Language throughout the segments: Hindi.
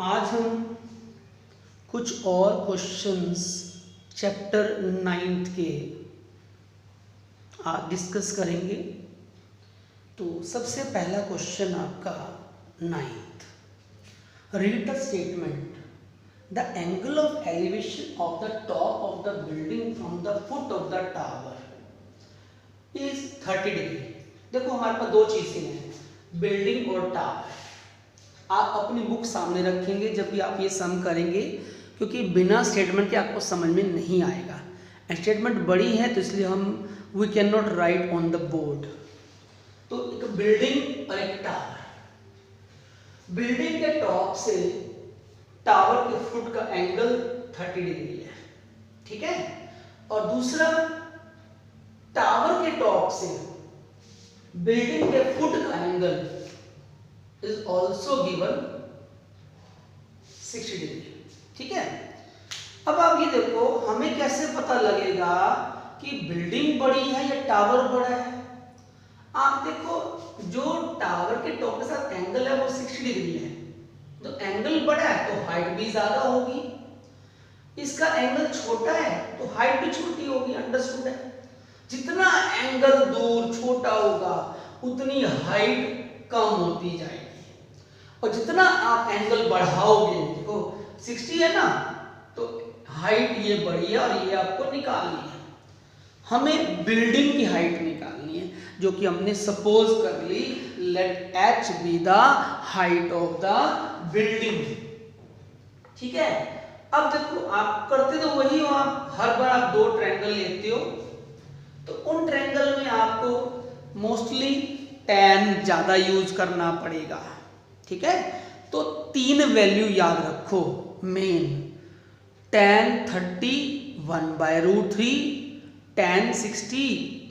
आज हम कुछ और क्वेश्चंस चैप्टर 9 के आज डिस्कस करेंगे। तो सबसे पहला क्वेश्चन आपका 9th, read the statement, the angle of elevation of the top of the building from the foot of the tower is 30 degree. देखो हमारे पास दो चीजें हैं, बिल्डिंग और टावर। आप अपनी बुक सामने रखेंगे जब भी आप ये सम करेंगे, क्योंकि बिना स्टेटमेंट के आपको समझ में नहीं आएगा। स्टेटमेंट बड़ी है तो इसलिए हम we can not write on the board. तो एक बिल्डिंग और एक टावर, बिल्डिंग के टॉप से टावर के फुट का एंगल 30 डिग्री है, ठीक है। और दूसरा, टावर के टॉप से बिल्डिंग के फुट का angle is also given 60 degree, ठीक है। अब आप ये देखो, हमें कैसे पता लगेगा कि बिल्डिंग बड़ी है या टावर बड़ा है। आप देखो, जो टावर के टॉप के साथ एंगल है वो 60 डिग्री है, तो एंगल बड़ा है तो हाइट भी ज्यादा होगी। इसका एंगल छोटा है तो हाइट भी छोटी होगी, अंडरस्टूड है। जितना एंगल दूर छोटा होगा उतनी हाइट कम होती जाएगी, और जितना आप एंगल बढ़ाओगे, देखो 60 है ना, तो हाइट ये बड़ी है और ये आपको निकालनी है। हमें बिल्डिंग की हाइट निकालनी है, जो कि हमने सपोज कर ली, let h be the height of the building, ठीक है। अब देखो, आप करते तो वही हो, आप हर बार आप दो ट्रायंगल लेते हो, तो उन ट्रायंगल में आपको मोस्टली tan ज्यादा यूज करना पड़ेगा, ठीक है। तो तीन वैल्यू याद रखो मेन, tan 30 1/√3, tan 60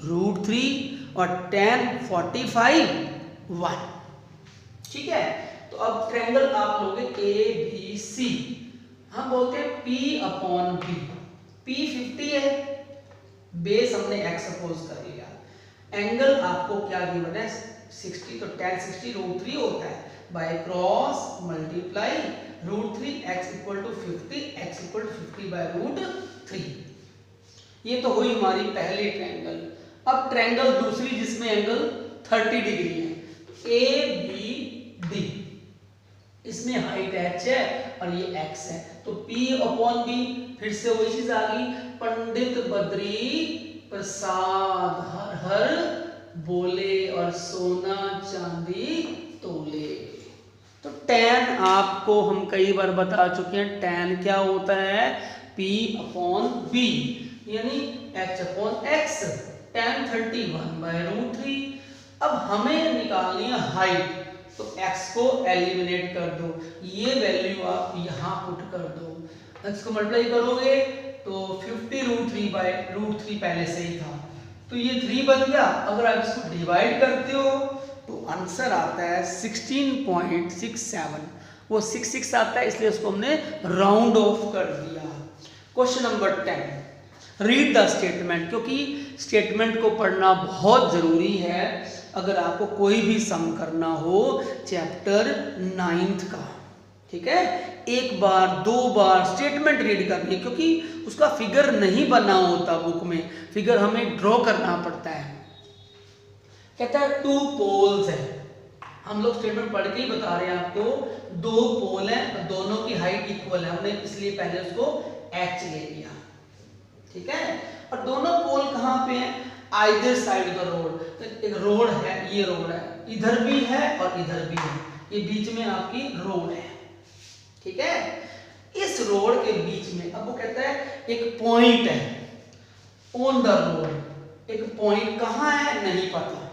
√3 और tan 45 1, ठीक है। तो अब ट्रायंगल आप लोगे ABC, हम बोलते हैं P/B। P 50 है, बेस हमने x सपोज कर लिया, एंगल आपको क्या गिवन है 60, तो tan 60 √3 होता है, by cross multiply √3, x = 50, x = 50/√3। ये तो हुई हमारी पहली ट्रायंगल। अब ट्रायंगल दूसरी जिसमें एंगल 30 डिग्री है, ABD, इसमें हाइट h है और ये x है, तो P/B फिर से वही चीज आ गई, पंडित बद्री प्रसाद हर हर बोले और सोना चांदी तोले। तो tan आपको हम कई बार बता चुके हैं, tan क्या होता है P/B, यानी h/x, tan 30 1/√3। अब हमें निकालनी है हाइट, तो x को एलिमिनेट कर दो, ये वैल्यू आप यहां पुट कर दो, x को मल्टीप्लाई करोगे तो 50√3/√3 पहले से ही था, तो ये 3 बन गया। अगर आप इसको डिवाइड करते हो तो आंसर आता है 16.67, वो 66 आता है, इसलिए उसको हमने राउंड ऑफ कर दिया। Question number 10, read the statement, क्योंकि स्टेटमेंट को पढ़ना बहुत जरूरी है अगर आपको कोई भी सम करना हो चैप्टर 9 का, ठीक है। एक बार दो बार स्टेटमेंट रीड करनी है, क्योंकि उसका फिगर नहीं बना होता बुक में, फिगर हमें ड्रॉ करना पड़ता है। कहता है 2 पोल्स है, हम लोग स्टेटमेंट पढ़ के ही बता रहे हैं आपको, 2 पोल है और दोनों की हाइट इक्वल है, हमने इसलिए पहले उसको h ले लिया, ठीक है। और दोनों पोल कहाँ पे हैं, आइदर साइड द रोड, एक रोड है, ये रोड है, इधर भी है और इधर भी है, ये बीच में आपकी रोड है, ठीक है। इस रोड के बीच में अब वो कहता है एक पॉइंट है ऑन द रोड, एक पॉइंट कहाँ है नहीं पता,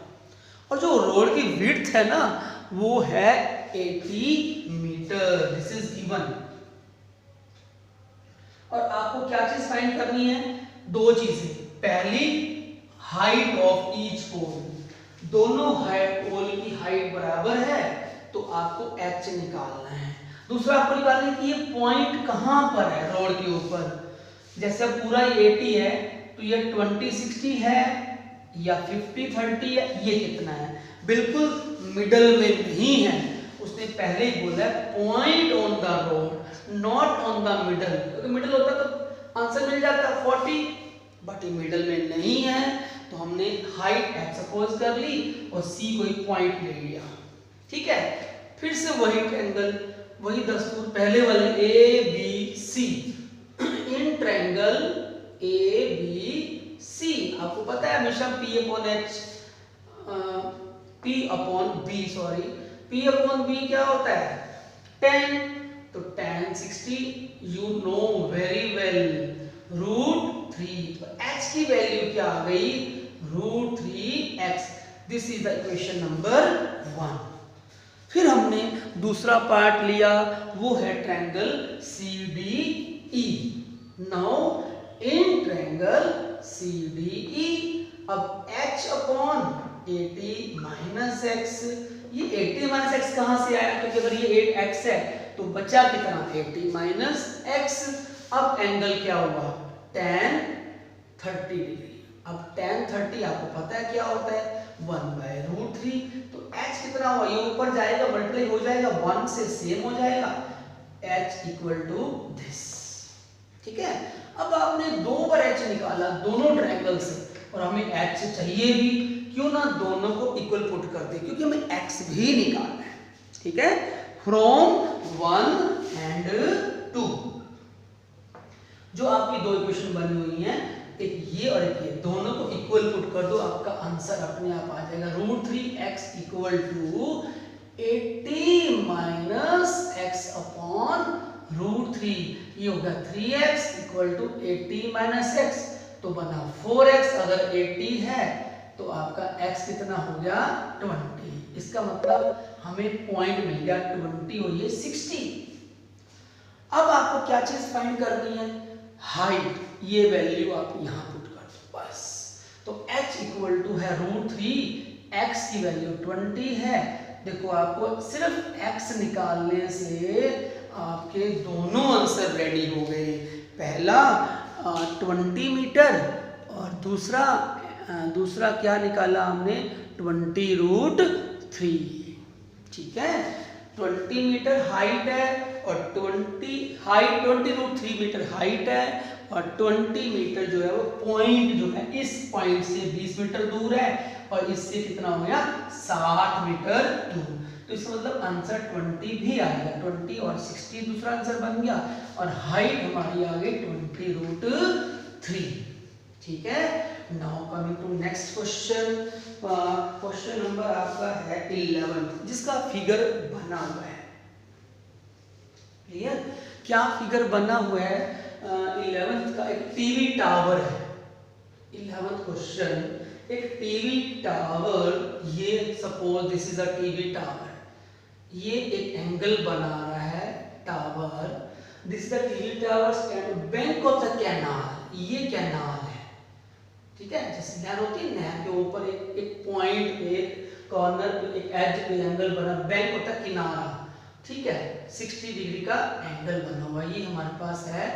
और जो रोड की विड्थ है ना वो है 80 मीटर, दिस इज गिवन। और आपको क्या चीज फाइंड करनी है, दो चीजें, पहली हाइट ऑफ ईच पोल, दोनों पोल की हाइट बराबर है तो आपको h निकालना है। दूसरा आपको निकालना है कि ये पॉइंट कहां पर है रोड के ऊपर, जैसे पूरा 80 है तो ये 20/60 है या 50/30 है, ये कितना है, बिल्कुल मिडल में नहीं है, उसने पहले ही बोला है point on the road not on the middle, क्योंकि मिडल होता तो आंसर मिल जाता 40, बट ये मिडल में नहीं है तो हमने हाइट x सपोज कर ली और c को एक पॉइंट ले लिया। ठीक है, फिर से वही ट्रायंगल, वही दस्तूर पहले वाले A B C, in triangle A B C आपको पता है हमेशा p upon h p upon b sorry p upon b क्या होता है 10, तो tan 60 you know very well root 3, तो h की वैल्यू क्या आ गई root 3x। This is the equation number 1। फिर हमने दूसरा पार्ट लिया, वो है triangle CDE। Now in triangle CDE अब h अपॉन 80 माइनस x, ये 80 माइनस x कहां से आया, क्योंकि अगर ये 8x है तो बचा कितना 80 माइनस x। अब एंगल क्या हुआ tan 30 डिग्री। अब tan 30 आपको पता है क्या होता है 1/√3, तो h कितना हुआ, ये ऊपर जाएगा मल्टीप्लाई हो जाएगा 1 से सेम हो जाएगा h इक्वल टू दिस। ठीक है, अब आपने 2 बार h निकाला दोनों ट्रायंगल से और हमें h चाहिए भी, क्यों ना दोनों को इक्वल पुट कर दे, क्योंकि हमें x भी निकालना है। ठीक है, फ्रॉम 1 एंड 2 जो आपकी दो इक्वेशन बनी हुई हैं, एक ये और एक ये, दोनों को इक्वल पुट कर दो, आपका आंसर अपने आप आ जाएगा √3x equal to 80 minus x upon √3, ये होगा 3x equal to 80 minus x, तो बना 4x। अगर 80 है तो आपका x कितना हो गया 20, इसका मतलब हमें पॉइंट मिल गया 20 और ये 60। अब आपको क्या चीज फाइंड करनी है हाइट, ये वैल्यू आप यहां पुट कर दो बस। तो h इक्वल टू है √3, x की वैल्यू 20 है। देखो आपको सिर्फ x निकालने से आपके दोनों आंसर रेडी हो गए, पहला 20 मीटर और दूसरा क्या निकाला हमने 20√3। ठीक है, 20 मीटर हाइट है और 20√3 मीटर हाइट है और 20 मीटर जो है वो पॉइंट जो है इस पॉइंट से 20 मीटर दूर है और इससे कितना हो गया 60 मीटर दूर, तो इसका मतलब आंसर 20 भी आएगा। 20 और 60 दूसरा आंसर बन गया और हाइट हमारी आ गई 20√3। ठीक है, now coming to next question. Question number आपका है 11 जिसका फिगर बना हुआ है। क्लियर, क्या फिगर बना हुआ है 11th का, एक टीवी टावर है। 11th क्वेश्चन, एक टीवी टावर, ये suppose this is a TV tower, ये एक एंगल बना रहा है tower, this the TV tower stand bank of the canal, ये कैनाल है। ठीक है, जैसे नहर होती है, नहर के ऊपर एक पॉइंट पे, कॉर्नर पे, एक एज पे एंगल बना, बैंक होता है किनारा। ठीक है, 60 डिग्री का एंगल बना हुआ, ये हमारे पास है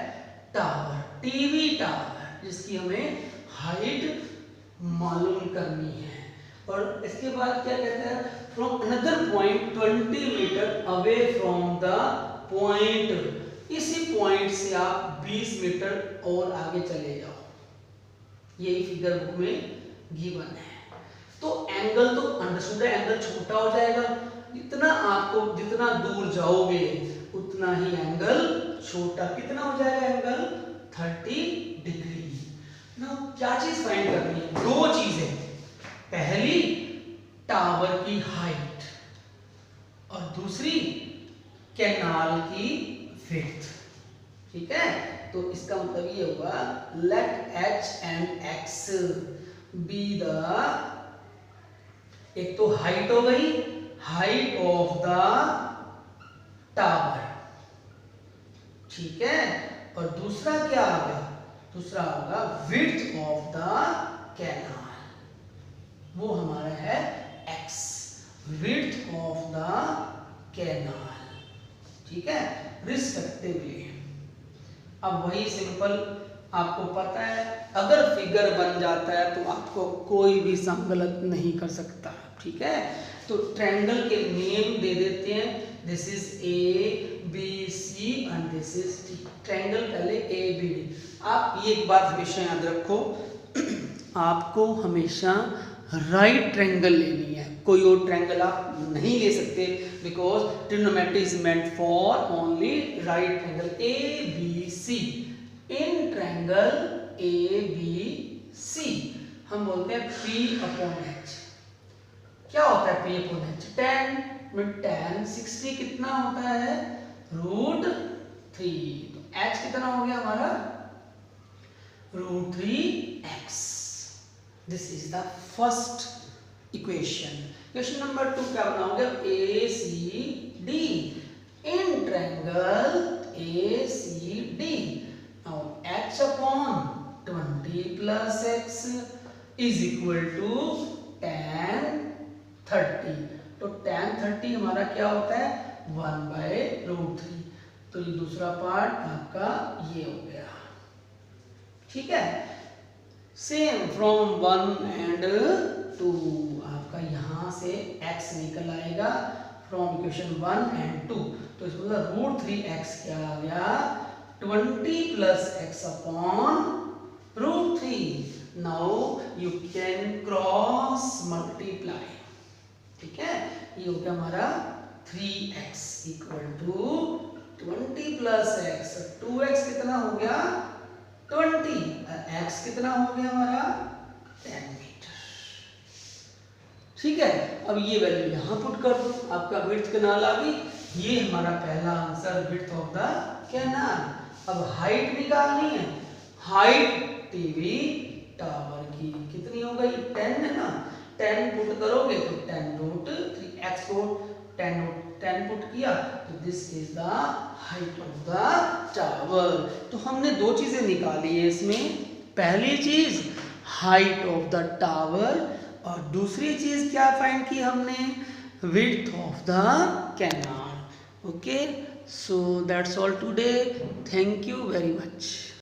टावर, टीवी टावर, जिसकी हमें हाइट मालूम करनी है। और इसके बाद क्या कहते हैं, from another point 20 metre away from the point, इसी पॉइंट से आप 20 मीटर और आगे चले जाओ, यही फिगर बुक में गिवन है। तो एंगल तो अंडरस्टूड है, एंगल छोटा हो जाएगा, जितना दूर जाओगे उतना ही एंगल छोटा, कितना हो जाएगा एंगल 30 डिग्री। ना क्या चीज फाइंड करनी है, दो चीजें, पहली टावर की हाइट और दूसरी कैनाल की विड्थ। ठीक है, तो इसका मतलब ये हुआ let h and x be the, एक तो हाइट हो गई, हाइट ऑफ द टावर, ठीक है, और दूसरा क्या आ गया, दूसरा होगा विड्थ ऑफ द कैनाल, वो हमारा है x, width of the canal. ठीक है, रिस्पेक्टिवली। अब वही सिंपल, आपको पता है अगर फिगर बन जाता है तो आपको कोई भी सम गलत नहीं कर सकता। ठीक है, तो ट्रायंगल के नेम दे देते हैं, this is A B C and this is D. Triangle पहले ए बी डी। आप ये एक बात हमेशा याद रखो, आपको हमेशा राइट ट्रायंगल लेनी है, कोई और ट्रायंगल आप नहीं ले सकते, because trigonometry is meant for only right triangle A B C. In triangle A B C हम बोलते हैं P अपॉन H। क्या होता है P अपॉन H? 10 में 10 60 कितना होता है? √3। तो H कितना हो गया हमारा? √3x। This is the first equation. Question number 2 क्या बनाओगे? ACD in triangle ACD। Now H upon 20 प्लस x is equal to tan 30। तो tan 30 हमारा क्या होता है? 1/√3। तो ये दूसरा पार्ट आपका ये हो गया, ठीक है। सेम फ्रॉम 1 एंड 2 आपका यहाँ से x निकल आएगा फ्रॉम इक्वेशन 1 एंड 2। तो इसमें √3x क्या आ गया? 20 प्लस x upon √3। Now you can cross multiply, ठीक है। ये हो गया हमारा 3x इक्वल टू 20 प्लस x। 2x कितना हो गया? 20। x कितना हो गया हमारा? 10 मीटर, ठीक है। अब ये वैल्यू यहाँ पुट कर दो, आपका विड्थ कैनाल आ गई। ये हमारा पहला answer, width of the canal. अब हाइट निकालनी है। हाइट टीवी टावर की कितनी हो गई? 10 है ना। 10 पुट करोगे तो 10√3x को 10 पुट किया तो this is the height of the tower. तो हमने दो चीजें निकाली है इसमें। पहली चीज हाइट ऑफ द टावर और दूसरी चीज क्या फाइंड की हमने? Width of the canal. Okay, so that's all today. Thank you very much.